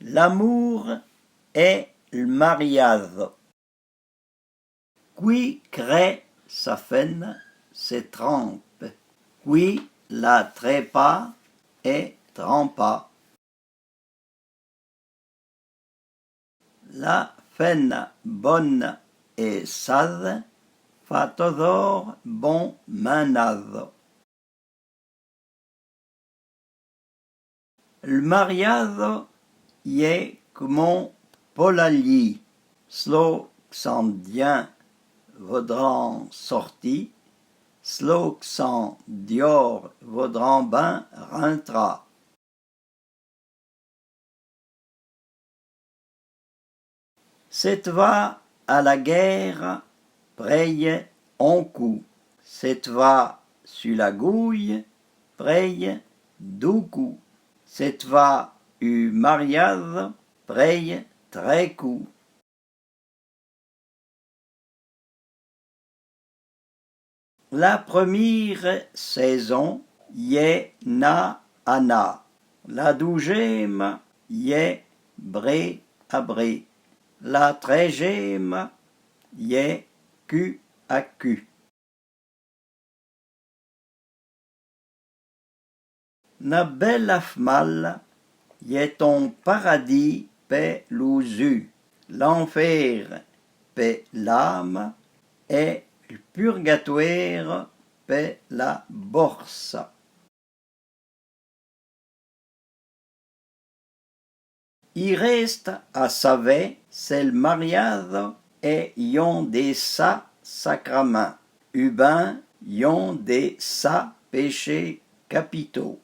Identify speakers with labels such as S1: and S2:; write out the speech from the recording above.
S1: L'amour est le mariage. Qui crée sa faine se trempe, qui la trépa et trempa. La faine bonne et sale fa toujours bon ménage. Le mariage y est comme Polali, slo s'en dien vaudran sorti, slo s'en dior vaudran ben rentra. Cette va à la guerre, preille on coup. Cette va sur la gouille, preille dou coups. Cette va u mariage, preille très coup. La première saison y est na à na. La douzième y est bré à bré. La treizième y est cul à cul. Na belle afmal y est ton paradis pe l'ousu, l'enfer pe l'âme et le purgatoire pe la borsa. Il reste à savoir c'est le mariage et yon des sa sacrements, uben yon des sa péchés capitaux.